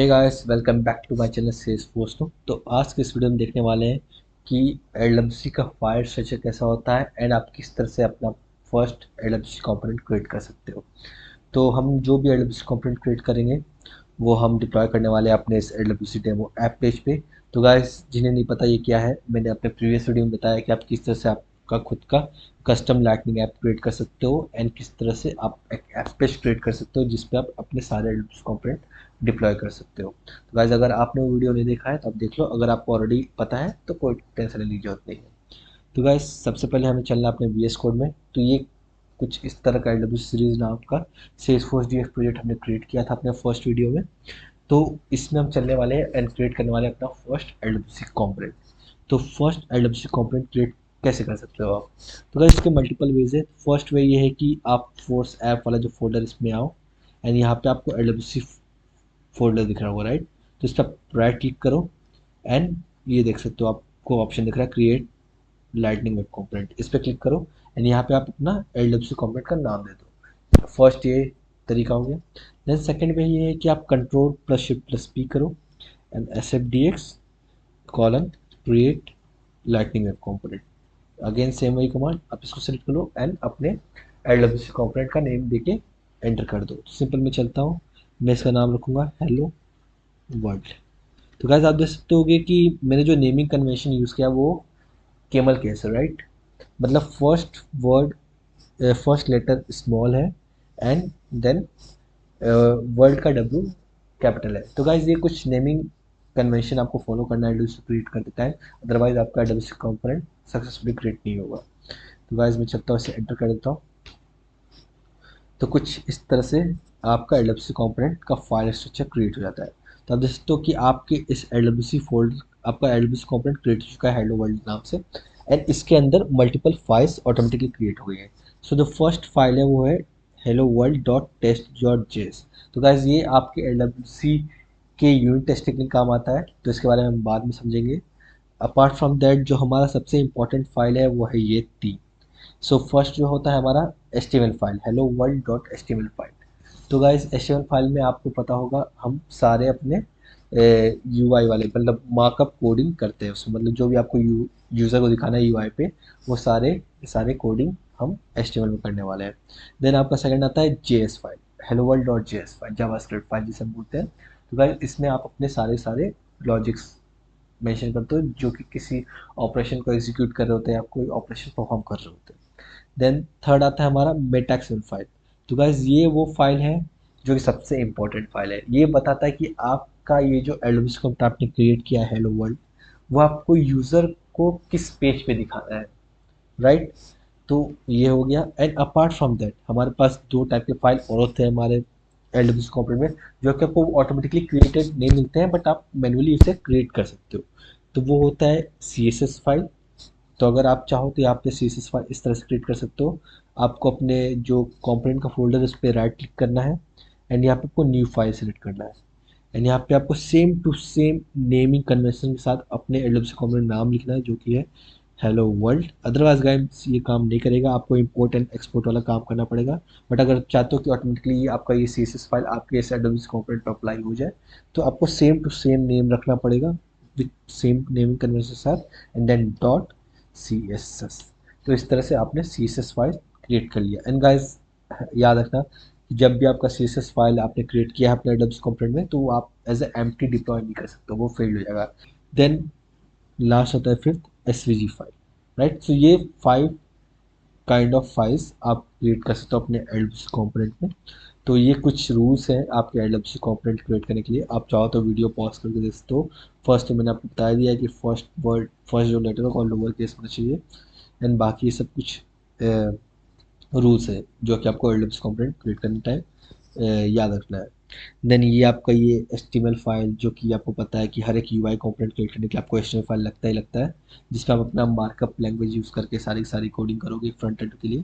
Hey guys, welcome back to my channel Salesforce. तो आज के इस वीडियो में देखने वाले हैं कि एलडब्ल्यूसी का फाइल स्ट्रक्चर कैसा होता है एंड आप किस तरह से अपना फर्स्ट एलडब्ल्यूसी कंपोनेंट क्रिएट कर सकते हो। तो हम जो भी एलडब्ल्यूसी कंपोनेंट क्रिएट करेंगे वो हम डिप्लॉय करने वाले हैं अपने इस एलडब्ल्यूसी डेमो ऐप पेज पे। तो गाइस, जिन्हें नहीं पता ये क्या है, मैंने अपने प्रीवियस वीडियो में बताया कि आप किस तरह से आपका खुद का कस्टम लाइटनिंग ऐप क्रिएट कर सकते हो एंड किस तरह से आप एक ऐप पेज क्रिएट कर सकते हो जिसपे आप अपने सारे एलडब्ल्यूसी कंपोनेंट डिप्लॉय कर सकते हो। तो गाइस, अगर आपने वो वीडियो नहीं देखा है तो आप देख लो, अगर आपको ऑलरेडी पता है तो कोई टेंशन लेने की जरूरत नहीं है। तो गाइस, सबसे पहले हमें चलना अपने वीएस कोड में। तो ये कुछ इस तरह का एलडब्ल्यू सीरीज नाम का सेल्सफोर्स डीएफ प्रोजेक्ट हमने क्रिएट किया था अपने फर्स्ट वीडियो में। तो इसमें हम चलने वाले हैं एंड क्रिएट करने वाले हैं अपना फर्स्ट एलडब्ल्यूसी कंपोनेंट। तो फर्स्ट एलडब्ल्यूसी कंपोनेंट क्रिएट कैसे कर सकते हो आप? तो गाइस, इसके मल्टीपल वेज है। फर्स्ट वे ये है कि आप फोर्स ऐप वाला जो फोल्डर इसमें आओ एंड यहाँ पे आपको एलडब्ल्यूसी फोल्डर दिख रहा होगा, राइट? तो इस पर राइट क्लिक करो एंड ये देख सकते हो आपको ऑप्शन दिख रहा है क्रिएट लाइटनिंग वेब कंपोनेंट। इस पर क्लिक करो एंड यहाँ पे आप अपना एलडब्ल्यूसी कंपोनेंट का नाम दे दो। फर्स्ट ये तरीका हो गया। देन सेकंड में ये है कि आप control plus shift plus P करो and S F D X colon create lightning web component. Again same वही कमांड, आप इसको सेलेक्ट करो एंड अपने एलडब्ल्यूसी कंपोनेंट का नेम देके एंटर कर दो। सिंपल में चलता हूँ, मैं इसका नाम रखूँगा हेलो वर्ल्ड। तो गाइस, आप देख सकते होगे कि मैंने जो नेमिंग कन्वेंशन यूज़ किया वो केमल केस है, राइट? मतलब first word, first letter small है एंड देन वर्ल्ड का डब्ल्यू कैपिटल है। तो गाइज, ये कुछ नेमिंग कन्वेंशन आपको फॉलो करना है एडब्ल्यूसी क्रिएट करते टाइम, अदरवाइज आपका एडब्ल्यूसी कंपोनेंट सक्सेसफुली क्रिएट नहीं होगा। तो गाइज, मैं चलता हूँ, इसे एंटर कर देता हूँ। तो कुछ इस तरह से आपका एलडब्ल्यूसी कंपोनेंट का फाइल स्ट्रक्चर क्रिएट हो जाता है। तो आप देख सकते हो कि आपके इस एलडब्ल्यूसी फोल्डर, आपका एलडब्ल्यूसी कंपोनेंट क्रिएट हो चुका है हेलो वर्ल्ड नाम से एंड इसके अंदर मल्टीपल फाइल्स ऑटोमेटिकली क्रिएट हो गई हैं। सो जो फर्स्ट फाइल है वो है hello world dot test dot JS. तो गाइज, ये आपके एलडब्ल्यूसी के यूनिट टेस्टिंग में काम आता है, तो इसके बारे में हम बाद में समझेंगे। अपार्ट फ्रॉम दैट, जो हमारा सबसे इंपॉर्टेंट फाइल है वो है ये तीन। सो फर्स्ट जो होता है हमारा HTML file, hello world dot HTML file. तो गाइस, एचटीएमएल फाइल में आपको पता होगा हम सारे अपने यूआई वाले मतलब मार्कअप कोडिंग करते हैं उसमें, मतलब जो भी आपको यूज़र को दिखाना है यूआई पे, वो सारे सारे कोडिंग हम एचटीएमएल में करने वाले हैं। देन आपका सेकंड आता है JS file, hello world dot JS file, JavaScript file जिसे हम बोलते हैं। तो गाइस, इसमें आप अपने सारे सारे लॉजिक्स मेंशन करते हो जो कि किसी ऑपरेशन को एग्जीक्यूट कर रहे होते हैं या कोई ऑपरेशन परफॉर्म कर रहे होते हैं। देन थर्ड आता है हमारा मेटाक्सएमएल फाइल। तो गाइज, ये वो फाइल है जो कि सबसे इंपॉर्टेंट फाइल है। ये बताता है कि आपका ये जो एल्बम्स को आपने क्रिएट किया है हेलो वर्ल्ड, वो आपको यूज़र को किस पेज पे दिखाना है, राइट? तो ये हो गया। एंड अपार्ट फ्रॉम दैट हमारे पास दो टाइप के फाइल और होते हैं हमारे एल्बम्स कंपोनेंट में, जो कि आपको ऑटोमेटिकली क्रिएटेड नहीं मिलते हैं बट आप मैनुअली इसे क्रिएट कर सकते हो। तो वो होता है सी एस एस फाइल। तो अगर आप चाहो तो यहाँ पे सी एस एस फाइल इस तरह से क्रिएट कर सकते हो। आपको अपने जो कंपोनेंट का फोल्डर है उस पर राइट क्लिक करना है एंड यहाँ पे आपको न्यू फाइल सेलेक्ट करना है एंड यहाँ पे आपको same to same naming convention के साथ अपने एडब्ल्यूसी कंपोनेंट नाम लिखना है जो कि है हेलो वर्ल्ड। अदरवाइज गाइस, ये काम नहीं करेगा, आपको इंपोर्ट एंड एक्सपोर्ट वाला काम करना पड़ेगा। बट अगर चाहते हो कि ऑटोमेटिकली ये आपका ये सी एस एस फाइल आपके इस एडब्ल्यूसी कंपोनेंट पर अप्लाई हो जाए, तो आपको सेम टू सेम नेम रखना पड़ेगा विथ सेम नेमिंग कन्वेंशन के साथ and then dot C S S. तो इस तरह से आपने C S S file create कर लिया। एंड गाइस, याद रखना कि जब भी आपका सी एस एस फाइल आपने क्रिएट किया है अपने एडब्ल्यूसी कंपोनेंट में, तो वो आप एज ए एम्प्टी डिप्लॉय नहीं कर सकते, वो फेल हो जाएगा। देन लास्ट होता है फिफ्थ एसवीजी फाइल, राइट? सो ये 5 काइंड ऑफ फाइल्स आप क्रिएट कर सकते हो अपने एडब्ल्यूसी कंपोनेंट में। तो ये कुछ रूल्स हैं आपके एडब्ल्यूसी कंपोनेंट क्रिएट करने के लिए। आप चाहो तो वीडियो पॉज करके देख सकते हो। फर्स्ट तो मैंने आपको बता दिया है कि फर्स्ट वर्ड, फर्स्ट जो लेटर होगा लोअर केस में चाहिए एंड बाकी सब कुछ रूल्स है जो कि आपको एडब्ल्यूसी कंपोनेंट क्रिएट करने टाइम याद रखना है। देन ये आपका ये एचटीएमएल फाइल, जो कि आपको पता है कि हर एक यूआई कंपोनेंट क्रिएट करने के लिए आपको एचटीएमएल फाइल लगता ही लगता है, जिसमें आप अपना मार्कअप लैंग्वेज यूज़ करके सारी सारी कोडिंग करोगे फ्रंट एंड के लिए।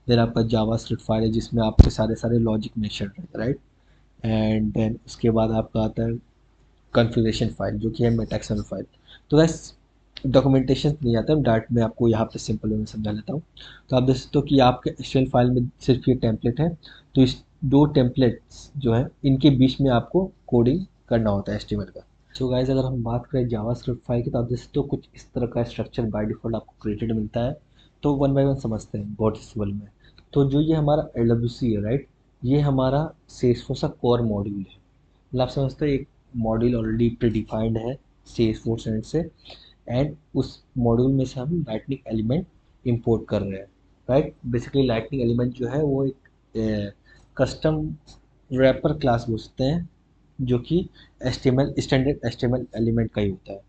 देन आपका जावास्क्रिप्ट फाइल है जिसमें आपके सारे सारे लॉजिक मेंशन रहेगा, राइट? एंड देन उसके बाद आपका आता है कॉन्फ़िगरेशन फाइल जो कि है मेटाक्सएमएल फाइल। तो गैस, डॉक्यूमेंटेशन नहीं आता है, डायरेक्ट मैं आपको यहाँ पे सिंपल वे में समझा लेता हूँ। तो आप देख सकते हो कि आपके एचटीएमएल फाइल में सिर्फ ये टेम्पलेट है। तो इस दो टेम्पलेट्स जो है इनके बीच में आपको कोडिंग करना होता है HTML का। सो गाइज अगर हम बात करें जावास्क्रिप्ट फाइल की, तो आप देख सकते हो कुछ इस तरह का स्ट्रक्चर बाय डिफ़ॉल्ट आपको क्रिएटेड मिलता है। तो वन बाय वन समझते हैं बहुत सिंपल में। तो जो ये हमारा LWC है राइट, ये हमारा सेल्सफोर्स का कोर मॉड्यूल है। मतलब आप समझते हो एक मॉड्यूल ऑलरेडी प्रीडिफाइंड है सेल्सफोर्स एंड से, एंड उस मॉड्यूल में से हम लाइटनिंग एलिमेंट इंपोर्ट कर रहे हैं राइट। बेसिकली लाइटनिंग एलिमेंट जो है वो एक कस्टम रैपर क्लास बोल सकते हैं, जो कि HTML स्टैंडर्ड HTML एलिमेंट का ही होता है।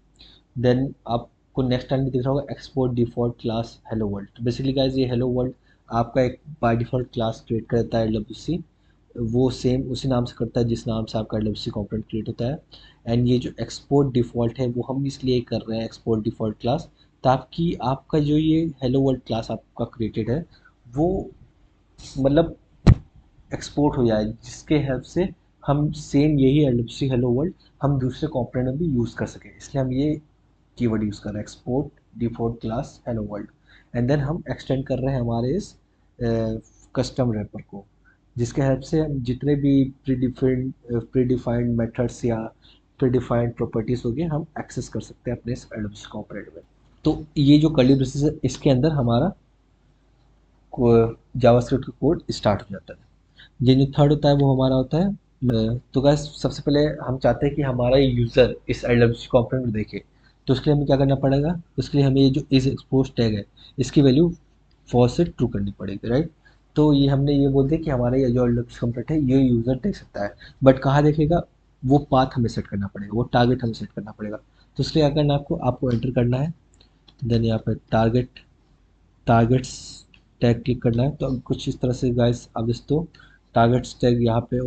देन आपको नेक्स्ट टाइम भी दिख रहा होगा export default class hello world. तो बेसिकली गाइज ये हेलो वर्ल्ड आपका एक बाय डिफॉल्ट क्लास क्रिएट करता है LWC, वो सेम उसी नाम से करता है जिस नाम से आपका LWC कंपोनेंट क्रिएट होता है। एंड ये जो एक्सपोर्ट डिफ़ॉल्ट है वो हम इसलिए कर रहे हैं एक्सपोर्ट डिफ़ॉल्ट क्लास, ताकि आपका जो ये हेलो वर्ल्ड क्लास आपका क्रिएटेड है वो मतलब एक्सपोर्ट हो जाए, जिसके हेल्प से हम सेम यही LWC हेलो वर्ल्ड हम दूसरे कंपोनेंट में भी यूज़ कर सकें। इसलिए हम ये कीवर्ड यूज़ कर रहे हैं export default class hello world. And then हम एक्सटेंड कर रहे हैं हमारे इस कस्टम रैपर को, जिसके हेल्प से हम जितने भी प्रीडिफाइंड मेथड्स या प्रीडिफाइंड प्रॉपर्टीज़ होगी हम एक्सेस कर सकते हैं अपने इस LWC कंपोनेंट में। तो ये जो कर्ली ब्रेसेस है इसके अंदर हमारा जावास्क्रिप्ट का कोड स्टार्ट हो जाता है। ये जो थर्ड होता है वो हमारा होता है तो गाइस सबसे पहले हम चाहते हैं कि हमारा यूज़र इस LWC कंपोनेंट को देखे। तो उसके लिए हमें क्या करना पड़ेगा, उसके लिए हमें ये जो इस एक्सपोज टैग है इसकी वैल्यू फॉल्स से ट्रू करनी पड़ेगी राइट। तो ये हमने ये बोल दिया कि हमारा ये जो LWC कंपोनेंट है ये यूज़र देख सकता है, बट कहाँ देखेगा, वो पाथ हमें सेट करना पड़ेगा, वो टारगेट हमें सेट करना पड़ेगा। तो उसके लिए क्या करना है, आपको एंटर करना है। देन यहाँ पे टारगेट्स टैग क्लिक करना है। तो कुछ इस तरह से गाइस आप दोस्तों टारगेट्स टैग यहाँ पे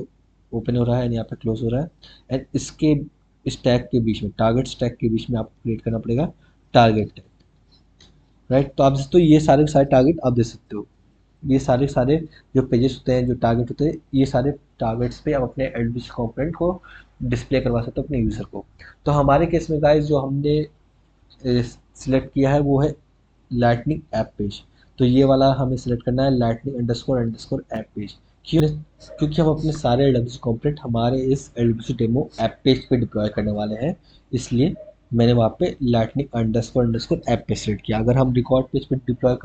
ओपन हो रहा है एंड यहाँ पे क्लोज हो रहा है। एंड इसके इस टैग के बीच में टारगेट्स टैग के बीच में आपको क्रिएट करना पड़ेगा टारगेट टैग राइट। तो आप दोस्तों ये सारे के सारे टारगेट आप दे सकते हो। ये सारे सारे जो पेजेस होते हैं, जो टारगेट होते हैं, ये सारे टारगेट्स पे आप अपने LWC कंपोनेंट को डिस्प्ले करवा सकते हो अपने यूज़र को। तो हमारे केस में गाइस जो हमने सिलेक्ट किया है वो है लाइटनिंग ऐप पेज। तो ये वाला हमें सिलेक्ट करना है lightning underscore underscore app page. क्यों, क्योंकि हम अपने सारे LWC कंपोनेंट हमारे इस LWC डेमो ऐप पेज पे डिप्लॉय करने वाले हैं, इसलिए मैंने वहाँ पे lightning underscore underscore app page select किया। अगर हम रिकॉर्ड पेज पे डिप्लॉय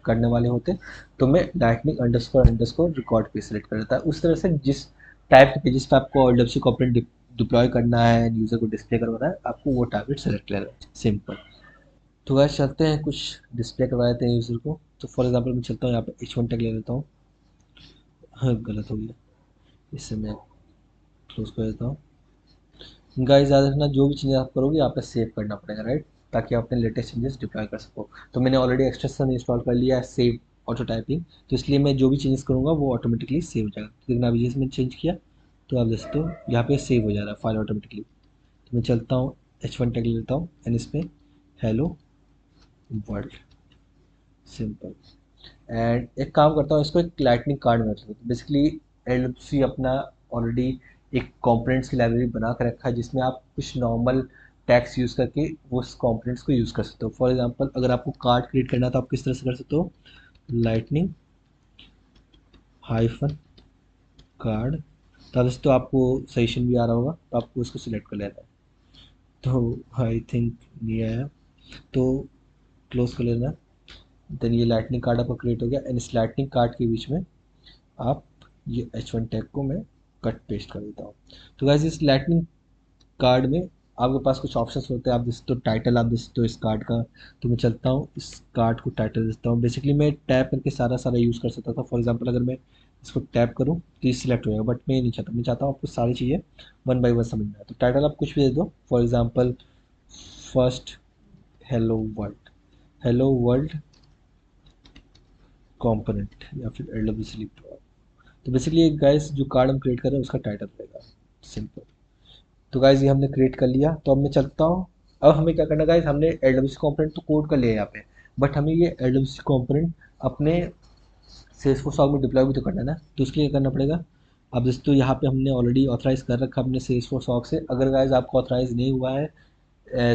करने वाले होते तो मैं lightning underscore underscore record page select कर देता। उस तरह से जिस टाइप के पेजेस पे आपको LWC कंपोनेंट डिप्लॉय करना है, यूज़र को डिस्प्ले करवाना है, आपको वो टारगेट सेलेक्ट लेना है, सिंपल। तो गाइस चलते हैं कुछ डिस्प्ले करवा देते हैं यूज़र को। तो फॉर एग्जांपल मैं चलता हूँ यहाँ पे H1 टैग ले लेता हूँ। हाँ गलत हो गया, इससे मैं क्लोज कर देता हूँ। गाइस याद रखना जो भी चीज़ें आप करोगे यहाँ पे सेव करना पड़ेगा राइट, ताकि आप अपने लेटेस्ट चेंजेस डिप्लॉय कर सको। तो मैंने ऑलरेडी एक्सटेंशन इंस्टॉल कर लिया है सेव ऑटो टाइपिंग, तो इसलिए मैं जो भी चेंजेस करूँगा वो ऑटोमेटिकली सेव हो जाएगा। लेकिन अभी जैसे मैंने चेंज किया तो आप देख सकते हो यहाँ पे सेव हो जा रहा है फाइल ऑटोमेटिकली। तो मैं चलता हूँ H1 टैग ले लेता हूँ एंड इसमें हेलो वर्ल्ड, सिंपल। एंड एक काम करता हूँ, इसको एक लाइटनिंग कार्ड में रख लेता हूँ। बेसिकली LWC अपना ऑलरेडी एक कंपोनेंट्स की लाइब्रेरी बना कर रखा है, जिसमें आप कुछ नॉर्मल टैग्स यूज़ करके उस कंपोनेंट्स को यूज़ कर सकते हो। फॉर एग्जांपल अगर आपको कार्ड क्रिएट करना है तो आप किस तरह से कर सकते हो, लाइटनिंग हाइफन कार्ड। तो दोस्तों आपको सजेशन भी आ रहा होगा, तो आपको उसको सिलेक्ट कर लेना है। तो आई थिंक नहीं आया, तो क्लोज कर लेना। देन ये लाइटनिंग कार्ड आपका क्रिएट हो गया एंड इस लाइटनिंग कार्ड के बीच में आप ये H1 टैग को मैं कट पेस्ट कर देता हूँ। तो गाइस इस लाइटनिंग कार्ड में आपके पास कुछ ऑप्शंस होते हैं। आप देख सकते हो टाइटल, आप देख सकते हो इस कार्ड का। तो मैं चलता हूँ इस कार्ड को टाइटल देता हूँ। बेसिकली मैं टैप करके सारा सारा यूज़ कर सकता था। फॉर एग्जांपल अगर मैं इसको टैप करूँ तो ये सिलेक्ट हो जाएगा, बट मैं नहीं चाहता। मैं चाहता हूँ आपको सारी चीज़ें वन बाई वन समझना है। तो टाइटल आप कुछ भी दे दो, for example first hello world component, या फिर LWC लिख दो। तो बेसिकली एक गाइस जो कार्ड हम क्रिएट कर रहे हैं उसका टाइटल रहेगा, सिंपल। तो गाइस ये हमने क्रिएट कर लिया। तो अब मैं चलता हूँ, अब हमें क्या करना गाइस, हमने LWC कंपोनेंट तो कोड कर लिया यहाँ पे, बट हमें ये LWC कंपोनेंट अपने सेल्सफोर्स में डिप्लॉय भी तो करना है ना। तो उसके लिए क्या करना पड़ेगा, अब दोस्तों यहाँ पे हमने ऑलरेडी ऑथराइज़ कर रखा है अपने सेल्सफोर्स से। अगर गाइस आपको ऑथराइज़ नहीं हुआ है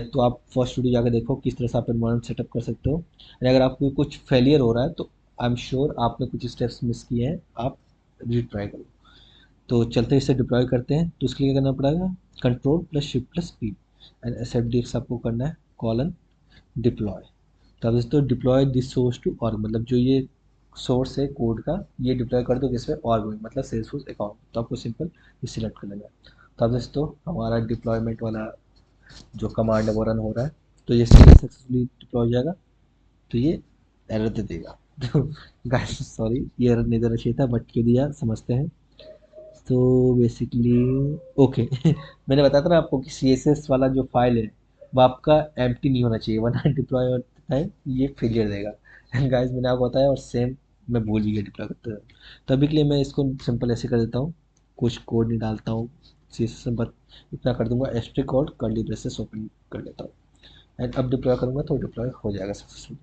तो आप फर्स्ट वीडियो जाकर देखो किस तरह से आप एनवायरनमेंट सेटअप कर सकते हो। एंड अगर आपको कुछ फेलियर हो रहा है तो आई एम श्योर आपने कुछ स्टेप्स मिस किए हैं, आप रिट्राई करो। तो चलते इसे डिप्लॉय करते हैं। तो उसके लिए क्या करना पड़ेगा, control plus shift plus P and S F D X आपको करना है कॉलन डिप्लॉय। तो अब दोस्तों deploy this source to org, मतलब जो ये सोर्स है कोड का ये डिप्लॉय कर दो किसमें, ऑर्ग में, मतलब सेल्सफोर्स अकाउंट। तो आपको सिंपल ये सिलेक्ट कर लेना है। तो अब दोस्तों हमारा डिप्लॉयमेंट वाला जो कमांड है वो रन हो रहा है। तो ये सक्सेसफुली डिप्लॉय हो जाएगा। तो ये एरर दे देगा। तो गाइस सॉरी, ये एरर नहीं देना चाहिए था, बट क्यों दिया समझते हैं। तो बेसिकली ओके मैंने बताया था ना आपको कि सी एस एस वाला जो फाइल है वो आपका एम्प्टी नहीं होना चाहिए, वरना डिप्लॉय होता है ये फेलियर देगा। एंड गाइस मैंने आपको बताया और सेम मैं भूल भी गया डिप्लॉय करते हुए। तो अभी के लिए मैं इसको सिंपल ऐसे कर देता हूँ, कुछ कोड नहीं डालता हूँ सी एस एस में, बस इतना कर दूंगा asterisk code curly braces open कर लेता हूँ एंड अब डिप्लॉय करूँगा तो डिप्लॉय हो जाएगा सक्सेसफुली।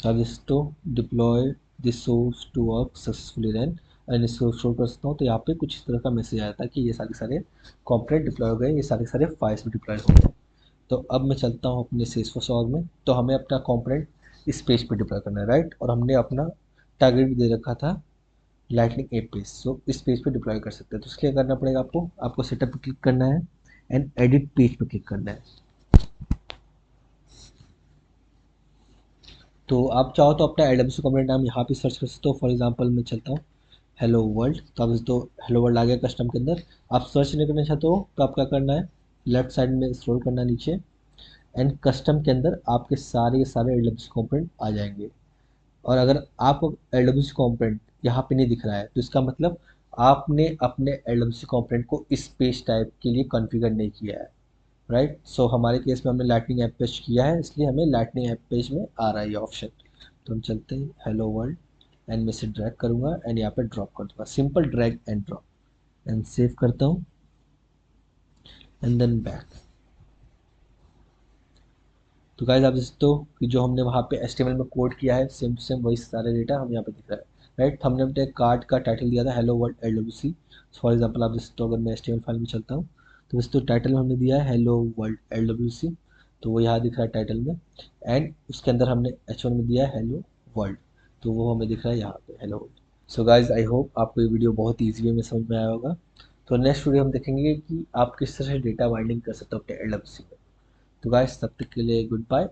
अब इसको deploy this source to work successfully run and इसको शो कर सकता हूँ। तो यहाँ पे कुछ इस तरह का मैसेज आया था कि ये सारे कॉम्पोनेंट डिप्लॉय हो गए, ये सारे फाइल्स भी डिप्लॉय हो गए। तो अब मैं चलता हूँ अपने सेल्सफोर्स ऑर्ग में। तो हमें अपना कॉम्पोनेंट इस पेज पे डिप्लॉय करना है, राइट, और हमने अपना टारगेट भी दे रखा था लाइटनिंग ऐप पेज। सो इस पेज पे डिप्लॉय कर सकते हैं। तो उसके लिए करना पड़ेगा आपको सेटअप पे क्लिक करना है एंड एडिट पेज पे क्लिक करना है। तो आप चाहो तो अपना एडब्ल्यूसी कॉम्पोनेंट नाम यहाँ पे सर्च कर सकते हो। फॉर एग्जांपल मैं चलता हूँ हेलो वर्ल्ड। तो अब तो हेलो वर्ल्ड आ गया कस्टम के अंदर। आप सर्च नहीं करना चाहते हो तो आप क्या करना है, लेफ्ट साइड में स्क्रॉल करना है नीचे एंड कस्टम के अंदर आपके सारे के सारे एडब्ल्यूसी कंपोनेंट आ जाएंगे। और अगर आपको एडब्ल्यूसी कंपोनेंट यहाँ पे नहीं दिख रहा है तो इसका मतलब आपने अपने एडब्ल्यूसी कंपोनेंट को इस पेज टाइप के लिए कॉन्फ़िगर नहीं किया है, राइट। सो हमारे केस में हमने लाइटनिंग ऐप पेज किया है, इसलिए हमें लाइटनिंग ऐप पेज में आ रहा है ये ऑप्शन। तो हम चलते हैं हेलो वर्ल्ड एंड मैं इसे ड्रैग करूँगा एंड यहाँ पे ड्रॉप कर दूँगा, simple drag and drop and save करता हूँ एंड देन बैक। तो गाइस आप देख सकते हो कि जो हमने वहाँ पे HTML में कोड किया है सेम टू सेम वही सारे डेटा हम यहाँ पे दिख रहा है, राइट। हमने अपने कार्ड का टाइटल दिया था hello world LWC। For example आप देख सकते हो अगर मैं HTML फाइल में चलता हूँ तो दोस्तों टाइटल में हमने दिया है हेलो वर्ल्ड LWC। तो वो यहाँ दिख रहा है टाइटल में एंड उसके अंदर हमने H1 में दिया है हेलो वर्ल्ड। तो वो हमें दिख रहा है यहाँ पे hello world. So guys I hope आपको ये वीडियो बहुत ईजी वे में समझ में आया होगा। तो नेक्स्ट वीडियो हम देखेंगे कि आप किस तरह से डेटा बाइंडिंग कर सकते हो अपने LWC में। तो गाइस तब तक के लिए गुड बाय।